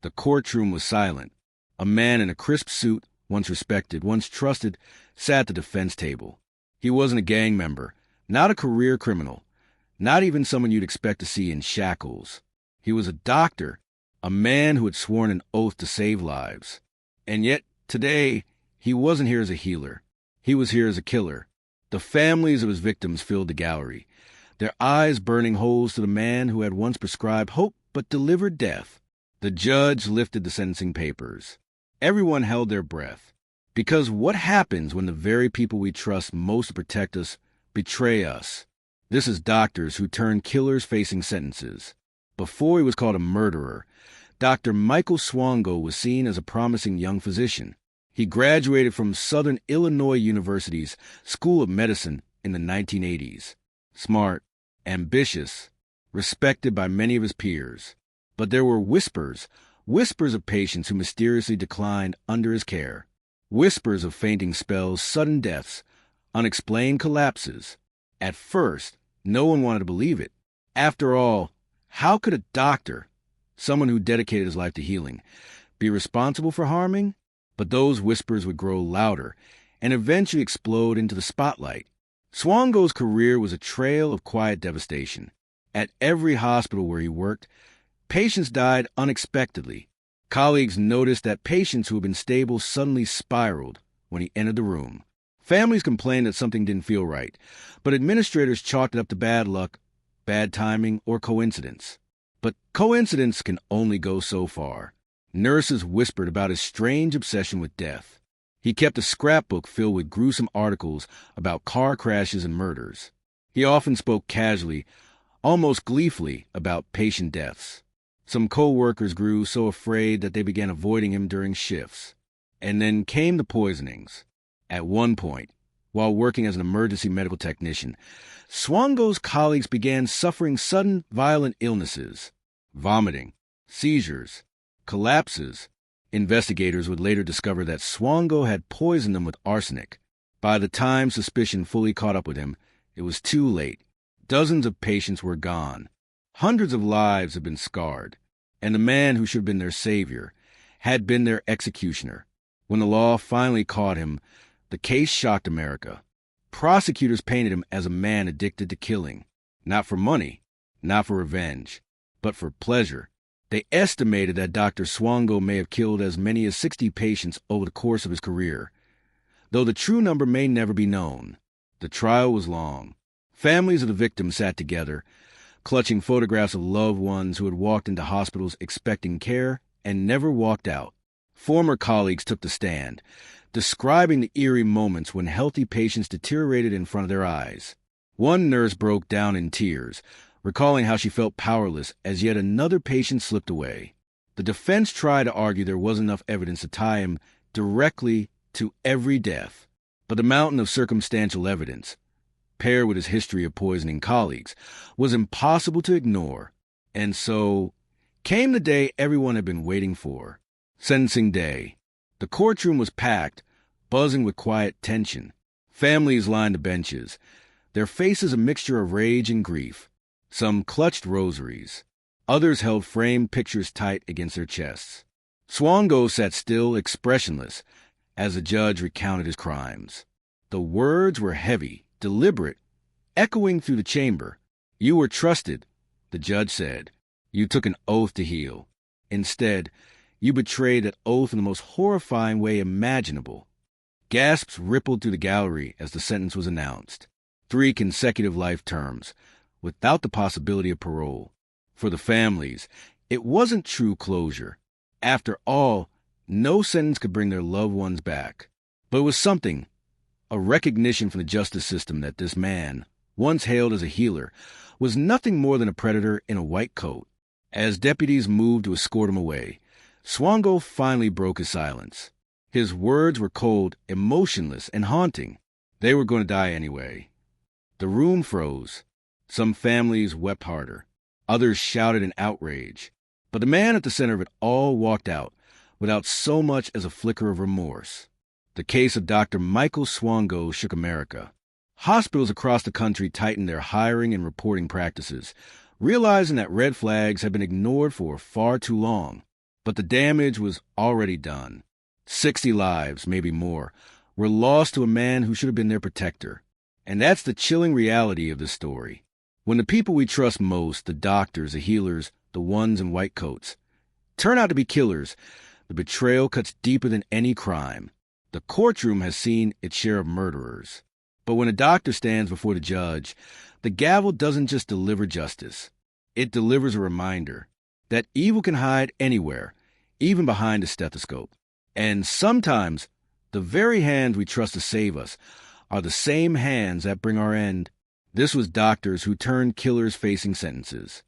The courtroom was silent. A man in a crisp suit, once respected, once trusted, sat at the defense table. He wasn't a gang member, not a career criminal, not even someone you'd expect to see in shackles. He was a doctor, a man who had sworn an oath to save lives. And yet, today, he wasn't here as a healer. He was here as a killer. The families of his victims filled the gallery, their eyes burning holes to the man who had once prescribed hope but delivered death. The judge lifted the sentencing papers. Everyone held their breath. Because what happens when the very people we trust most to protect us betray us? This is doctors who turn killers facing sentences. Before he was called a murderer, Dr. Michael Swango was seen as a promising young physician. He graduated from Southern Illinois University's School of Medicine in the 1980s. Smart, ambitious, respected by many of his peers. But there were whispers of patients who mysteriously declined under his care. Whispers of fainting spells, sudden deaths, unexplained collapses. At first, no one wanted to believe it. After all, how could a doctor, someone who dedicated his life to healing, be responsible for harming? But those whispers would grow louder and eventually explode into the spotlight. Swango's career was a trail of quiet devastation. At every hospital where he worked, patients died unexpectedly. Colleagues noticed that patients who had been stable suddenly spiraled when he entered the room. Families complained that something didn't feel right, but administrators chalked it up to bad luck, bad timing, or coincidence. But coincidence can only go so far. Nurses whispered about his strange obsession with death. He kept a scrapbook filled with gruesome articles about car crashes and murders. He often spoke casually, almost gleefully, about patient deaths. Some co-workers grew so afraid that they began avoiding him during shifts. And then came the poisonings. At one point, while working as an emergency medical technician, Swango's colleagues began suffering sudden, violent illnesses, vomiting, seizures, collapses. Investigators would later discover that Swango had poisoned them with arsenic. By the time suspicion fully caught up with him, it was too late. Dozens of patients were gone. Hundreds of lives had been scarred. And the man who should have been their savior had been their executioner. When the law finally caught him, the case shocked America. Prosecutors painted him as a man addicted to killing, not for money, not for revenge, but for pleasure. They estimated that Dr. Swango may have killed as many as 60 patients over the course of his career, though the true number may never be known. The trial was long. Families of the victims sat together, clutching photographs of loved ones who had walked into hospitals expecting care and never walked out. Former colleagues took the stand, describing the eerie moments when healthy patients deteriorated in front of their eyes. One nurse broke down in tears, recalling how she felt powerless as yet another patient slipped away. The defense tried to argue there wasn't enough evidence to tie him directly to every death, but the mountain of circumstantial evidence, paired with his history of poisoning colleagues, was impossible to ignore. And so came the day everyone had been waiting for. Sentencing day. The courtroom was packed, buzzing with quiet tension. Families lined the benches, their faces a mixture of rage and grief. Some clutched rosaries. Others held framed pictures tight against their chests. Swango sat still, expressionless, as the judge recounted his crimes. The words were heavy, deliberate, echoing through the chamber. "You were trusted," the judge said. "You took an oath to heal. Instead, you betrayed that oath in the most horrifying way imaginable." Gasps rippled through the gallery as the sentence was announced. 3 consecutive life terms, without the possibility of parole. For the families, it wasn't true closure. After all, no sentence could bring their loved ones back. But it was something, a recognition from the justice system that this man, once hailed as a healer, was nothing more than a predator in a white coat. As deputies moved to escort him away, Swango finally broke his silence. His words were cold, emotionless, and haunting. They were going to die anyway. The room froze. Some families wept harder. Others shouted in outrage. But the man at the center of it all walked out, without so much as a flicker of remorse. The case of Dr. Michael Swango shook America. Hospitals across the country tightened their hiring and reporting practices, realizing that red flags had been ignored for far too long. But the damage was already done. 60 lives, maybe more, were lost to a man who should have been their protector. And that's the chilling reality of the story. When the people we trust most, the doctors, the healers, the ones in white coats, turn out to be killers, the betrayal cuts deeper than any crime. The courtroom has seen its share of murderers. But when a doctor stands before the judge, the gavel doesn't just deliver justice. It delivers a reminder that evil can hide anywhere, even behind a stethoscope. And sometimes, the very hands we trust to save us are the same hands that bring our end. This was doctors who turned killers facing sentences.